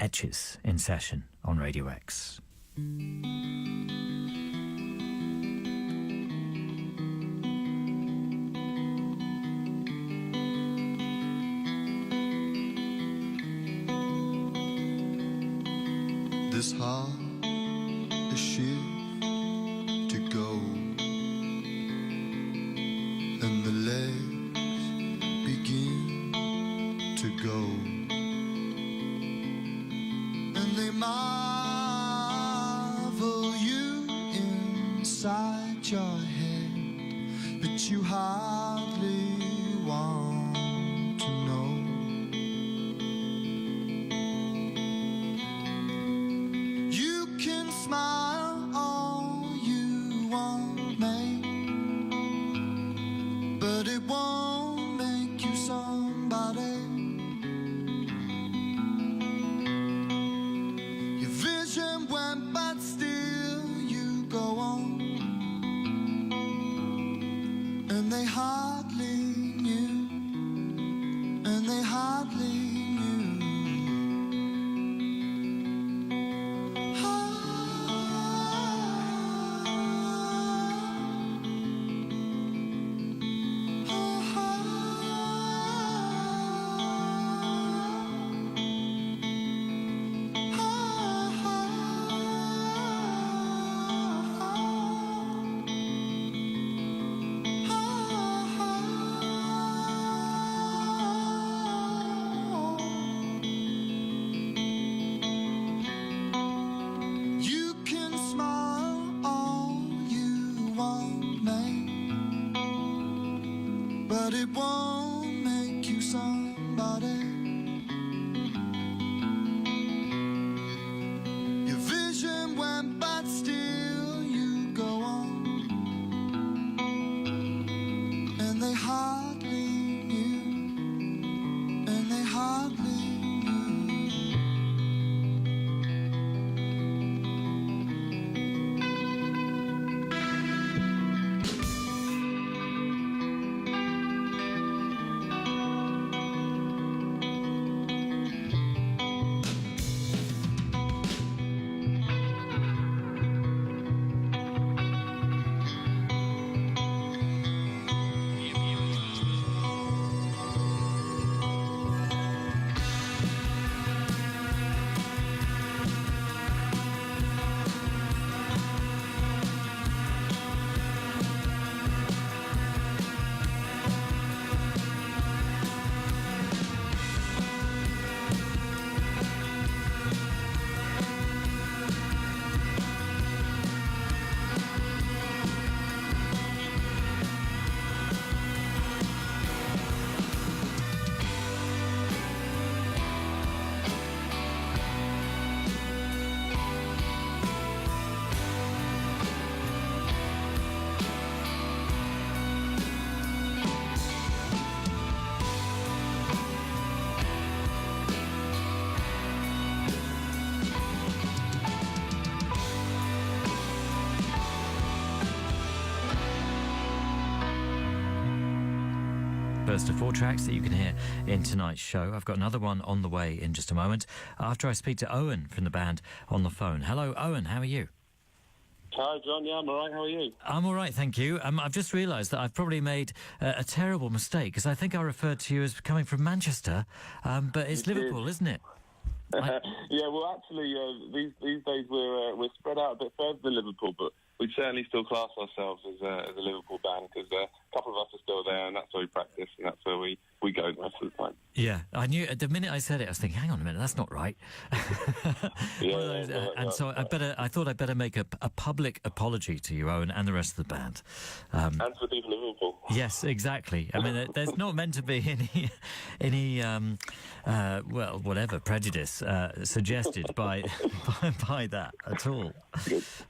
ETCHES in session on Radio X. This heart is shit to go, and the legs begin to go, and they marvel you inside your head, but you hardly want to know. Smile all you want, mate, but it won't make you somebody. Your vision went, but still you go on, and they hardly knew, and they hardly knew. But it won't make you somebody. Your vision went, but still you go on, and they hardly knew, and they hardly First of 4 tracks that you can hear in tonight's show. I've got another one on the way in just a moment after I speak to Owen from the band on the phone. Hello, Owen, how are you? Hi, John. Yeah, I'm all right. How are you? I'm all right, thank you. I've just realised that I've probably made a terrible mistake because I think I referred to you as coming from Manchester, but it's Liverpool, isn't it? Yeah, well, actually, these days we're spread out a bit further than Liverpool, but we certainly still class ourselves as a Liverpool band because a couple of us are still there, and that's where we practice, and that's where we go the rest of the time. Yeah, I knew the minute I said it, I was thinking, hang on a minute, that's not right. I thought I'd better make a public apology to you, Owen, and the rest of the band. And to the people of Liverpool. Yes, exactly. I mean, there's not meant to be any whatever prejudice suggested by that at all.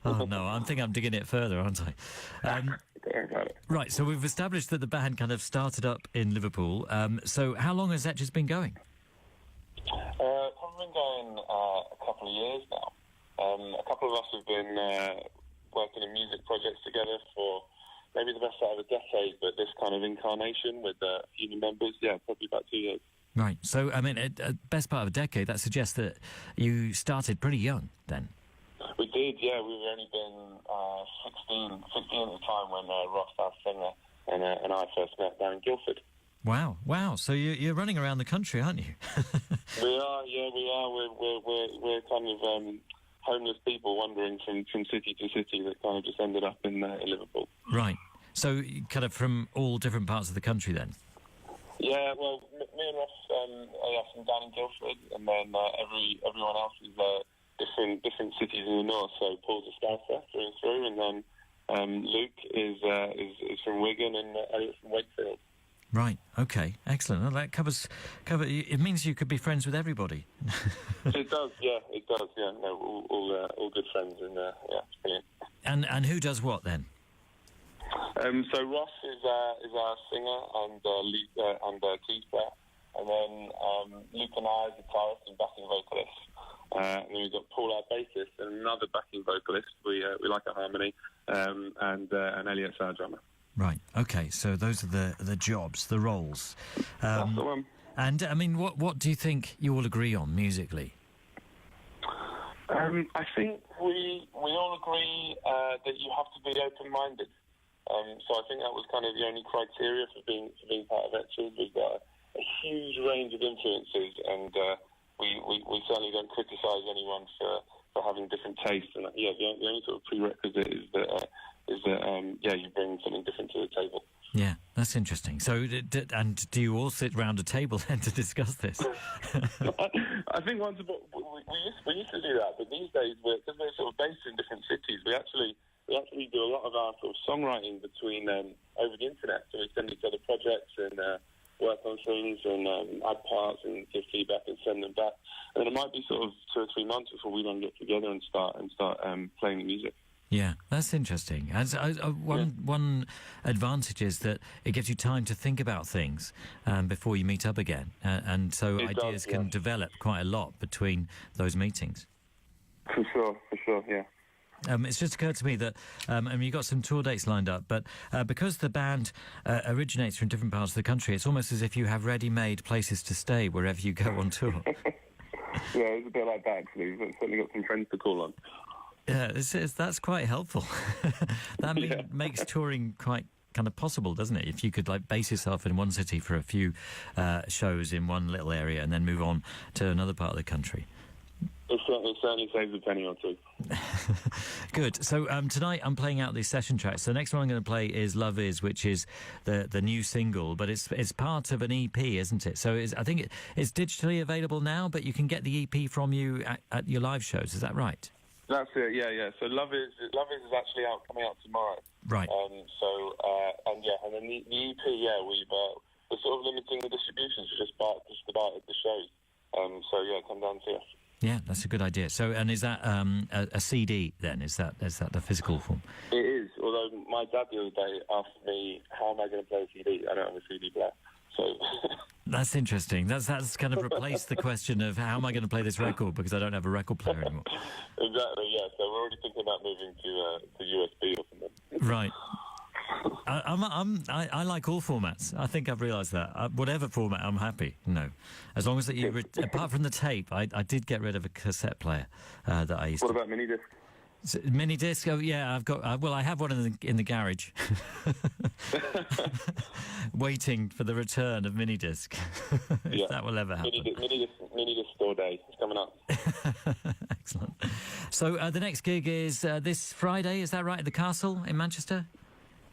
Oh no, I think I'm digging it further, aren't I? Right, so we've established that the band kind of started up in Liverpool. So how long has ETCHES been going? Probably been going a couple of years now. A couple of us have been working in music projects together for maybe the best part of a decade, but this kind of incarnation with a few new members, yeah, probably about 2 years. Right. So, I mean, best part of a decade, that suggests that you started pretty young then. We did, yeah. We've only been 16 at the time when Ross, our singer, and I first met down in Guildford. Wow. So you're running around the country, aren't you? We are. We're kind of homeless people wandering from city to city that kind of just ended up in Liverpool. Right. So kind of from all different parts of the country then? Yeah, well, me and Ross are from down in Guildford, and then everyone else is different cities in the north. So Paul's a Scouser through and through, and then Luke is from Wigan, and Elliot's from Wakefield. Right. Okay. Excellent. Well, that covers. It means you could be friends with everybody. It does. Yeah. No, all good friends, and yeah, it's brilliant. And who does what then? So Ross is our singer and keys player, and then Luke and I are guitarist and backing vocalist. And then we've got Paul, our bassist, and another backing vocalist. We like a harmony, and Elliot's our drummer. Right. Okay. So those are the jobs, the roles. That's the one. And I mean, what do you think you all agree on musically? I think we all agree that you have to be open-minded. So I think that was kind of the only criteria for being part of ETCHES. We've got a huge range of influences, and we certainly don't criticise anyone for having different tastes. And the only sort of prerequisite is that you bring something different to the table. Yeah, that's interesting. So, and do you all sit round a table then to discuss this? I think once upon we used to do that, but these days because we're sort of based in different cities, we actually do a lot of our sort of songwriting between over the internet. So we send each other projects and work on things and add parts and give feedback and send them back. And then it might be sort of 2 or 3 months before we then get together and start playing the music. Yeah, that's interesting. One advantage is that it gives you time to think about things before you meet up again, and so ideas can develop quite a lot between those meetings. For sure, yeah. It's just occurred to me that, you've got some tour dates lined up, but because the band originates from different parts of the country, it's almost as if you have ready-made places to stay wherever you go on tour. Yeah, it's a bit like that, actually. We've certainly got some friends to call on. Yeah, that's quite helpful. That makes touring quite kind of possible, doesn't it? If you could base yourself in one city for a few shows in one little area and then move on to another part of the country. It certainly saves a penny or two. Good. So tonight I'm playing out these session tracks. The next one I'm going to play is Love Is, which is the new single, but it's part of an EP, isn't it? So I think it's digitally available now, but you can get the EP from you at your live shows. Is that right? That's it. Yeah. So Love Is actually coming out tomorrow. Right. And then the EP, we're sort of limiting the distributions just about at the shows. Come down and see us. Yeah, that's a good idea. So, and is that a CD then? Is that the physical form? It is. Although my dad the other day asked me, "How am I going to play a CD? I don't have a CD player." So that's interesting. That's kind of replaced the question of how am I going to play this record because I don't have a record player anymore. Exactly. Yeah. So we're already thinking about moving to USB or something. Right. I like all formats. I think I've realised that. Whatever format, I'm happy. No, as long as that you, apart from the tape, I did get rid of a cassette player that I used. What about mini disc? Mini disc? Oh yeah, I've got. I have one in the garage, waiting for the return of mini disc. If that will ever happen. Mini disc store day. It's coming up. Excellent. So the next gig is this Friday. Is that right? At the Castle in Manchester.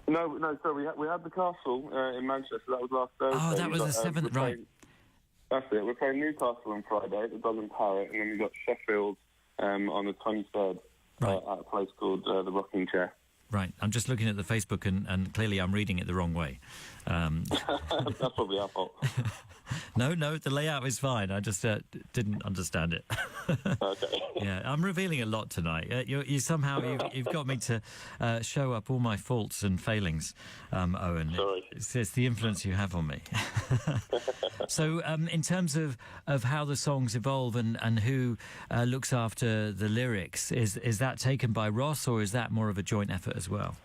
No. So we had the Castle in Manchester. That was last Thursday. Oh, that was the 7th, right? That's it. We're playing Newcastle on Friday at the Dog and Parrot, and then we got Sheffield on the 23rd at a place called the Rocking Chair. Right. I'm just looking at the Facebook, and clearly I'm reading it the wrong way. That's probably our fault. No, the layout is fine. I just didn't understand it. Okay. Yeah, I'm revealing a lot tonight. You somehow you've got me to show up all my faults and failings, Owen. Sorry. It's the influence you have on me. So, in terms of how the songs evolve and who looks after the lyrics, is that taken by Ross or is that more of a joint effort as well?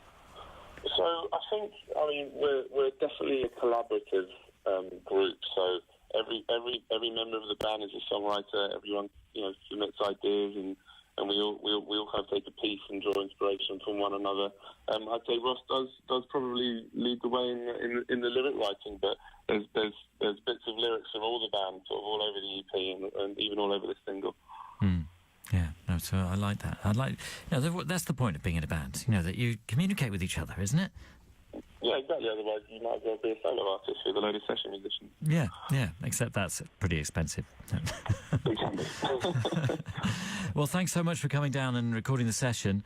So I think we're definitely a collaborative group. So every member of the band is a songwriter. Everyone, submits ideas, and we all kind of take a piece and draw inspiration from one another. I'd say Ross does probably lead the way in the lyric writing, but there's bits of lyrics from all the band, sort of all over the EP and even all over the single. Yeah, no, so I like that. That's the point of being in a band, that you communicate with each other, isn't it? Yeah, exactly. Otherwise, you might as well be a solo artist with a load of session musicians. Yeah, except that's pretty expensive. Well, thanks so much for coming down and recording the session.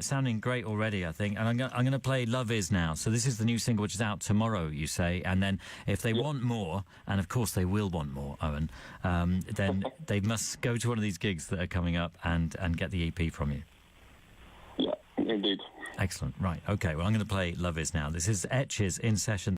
Sounding great already, I think. And I'm going to play Love Is now. So this is the new single, which is out tomorrow, you say. And then if they want more, and of course they will want more, Owen, then they must go to one of these gigs that are coming up and get the EP from you. Yeah, indeed. Excellent. Right. Okay. Well, I'm going to play Love Is now. This is ETCHES in session.